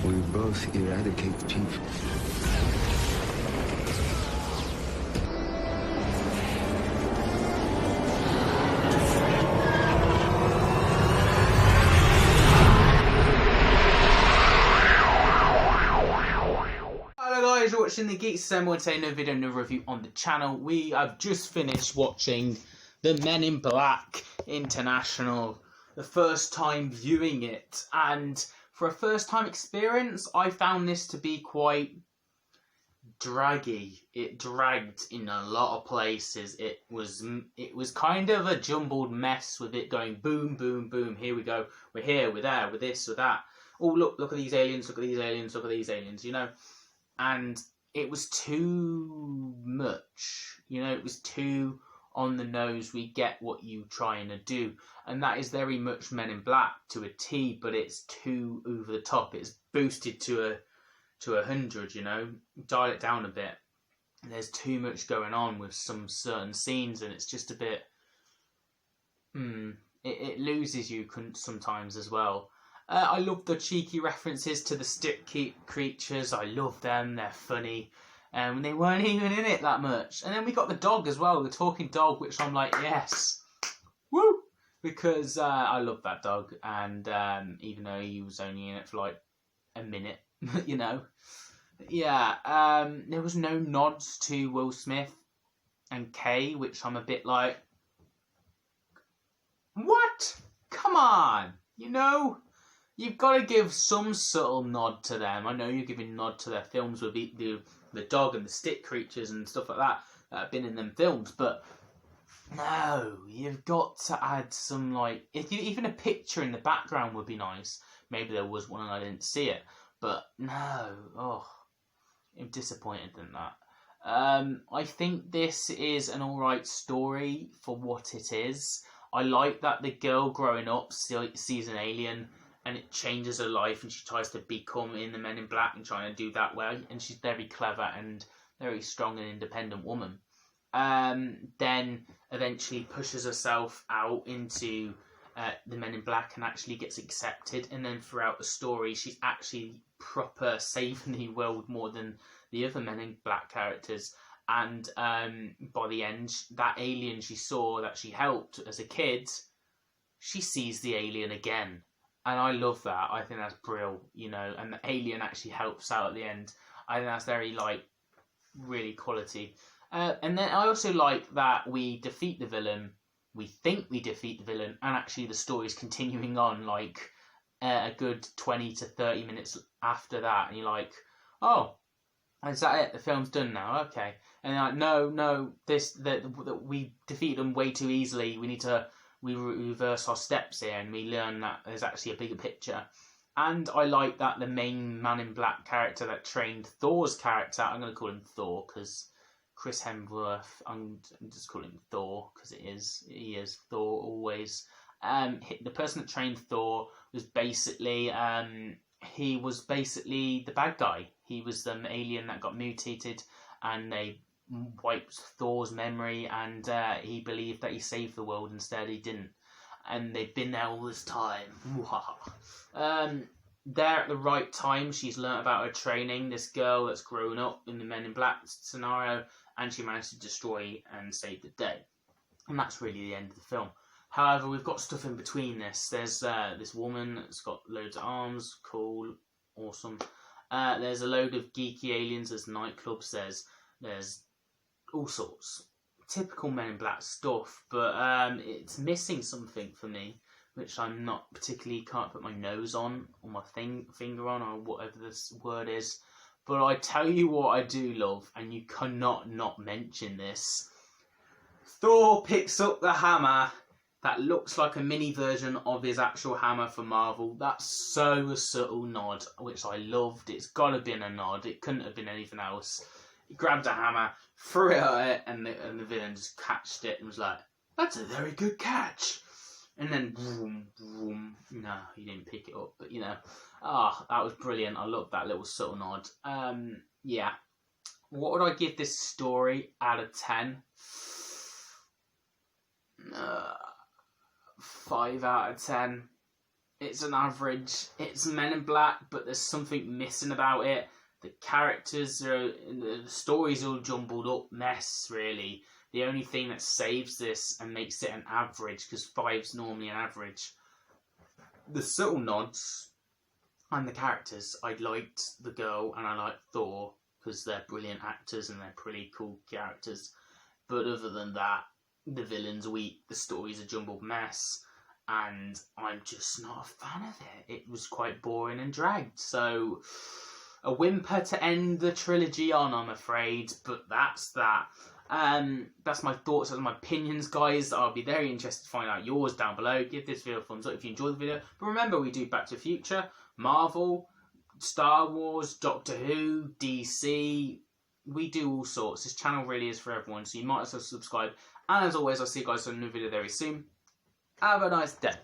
We both eradicate people. Hello guys, you're watching the Geeks Assemble and today no video, no review on the channel. We have just finished watching the Men in Black International, the first time viewing it, and for a first time experience I found this to be quite draggy. It dragged in a lot of places. It was kind of a jumbled mess with it going boom, boom, boom, here we go, we're here, we're there, we're this, we're that. Oh look at these aliens, look at these aliens, look at these aliens, you know. And it was too much, you know, it was too on the nose. We get what you're trying to do, and that is very much Men in Black to a T, but it's too over the top. It's boosted to 100, you know, dial it down a bit. There's too much going on with some certain scenes, and it's just a bit, it loses you sometimes as well. I love the cheeky references to the stick creatures. I love them. They're funny. And they weren't even in it that much. And then we got the dog as well, the talking dog, which I'm like, yes. Woo! Because I love that dog. And even though he was only in it for like a minute, you know. Yeah, there was no nods to Will Smith and Kay, which I'm a bit like, what? Come on! You know? You've got to give some subtle nod to them. I know you're giving nod to their films with the dog and the stick creatures and stuff like that have been in them films, but no, you've got to add some, like, even a picture in the background would be nice. Maybe there was one and I didn't see it, but no, I'm disappointed in that. I think this is an alright story for what it is. I like that the girl growing up sees an alien and it changes her life, and she tries to become in the Men in Black and trying to do that well. And she's very clever and very strong and independent woman. Then eventually pushes herself out into the Men in Black and actually gets accepted. And then throughout the story, she's actually proper saving the world more than the other Men in Black characters. And by the end, that alien she saw that she helped as a kid, she sees the alien again. And I love that. I think that's brilliant, you know. And the alien actually helps out at the end. I think that's very, like, really quality. And then I also like that we defeat the villain. We think we defeat the villain. And actually the story's continuing on, like, a good 20 to 30 minutes after that. And you're like, oh, is that it? The film's done now? Okay. And they're like, no, that we defeat them way too easily. We need to... We reverse our steps here and we learn that there's actually a bigger picture. And I like that the main Man in Black character that trained Thor's character, I'm going to call him Thor because Chris Hemsworth, I'm just calling him Thor because he is Thor always. The person that trained Thor was basically, he was basically the bad guy. He was the alien that got mutated and they wiped Thor's memory, and he believed that he saved the world. Instead, he didn't. And they've been there all this time. There at the right time, she's learnt about her training. This girl that's grown up in the Men in Black scenario, and she managed to destroy and save the day. And that's really the end of the film. However, we've got stuff in between this. There's this woman that's got loads of arms. Cool. Awesome. There's a load of geeky aliens. There's nightclubs. There's all sorts. Typical Men in Black stuff, but it's missing something for me, which I'm not particularly, can't put my nose on, or my finger on, or whatever this word is. But I tell you what I do love, and you cannot not mention this. Thor picks up the hammer that looks like a mini version of his actual hammer for Marvel. That's so a subtle nod, which I loved. It's got to have been a nod. It couldn't have been anything else. He grabbed a hammer, threw it at it, and the villain just catched it and was like, that's a very good catch. And then, boom, boom. No, he didn't pick it up, but you know. That was brilliant. I love that little subtle nod. Yeah. What would I give this story out of 10? 5 out of 10. It's an average. It's Men in Black, but there's something missing about it. The characters are, the story's all jumbled up mess, really. The only thing that saves this and makes it an average, because 5's normally an average, the subtle nods and the characters. I liked the girl and I liked Thor because they're brilliant actors and they're pretty cool characters. But other than that, the villain's weak, the story's a jumbled mess, and I'm just not a fan of it. It was quite boring and dragged. So, a whimper to end the trilogy on, I'm afraid, but that's that. That's my thoughts and my opinions, guys. I'll be very interested to find out yours down below. Give this video a thumbs up if you enjoyed the video. But remember, we do Back to the Future, Marvel, Star Wars, Doctor Who, DC. We do all sorts. This channel really is for everyone, so you might as well subscribe. And as always, I'll see you guys on a new video very soon. Have a nice day.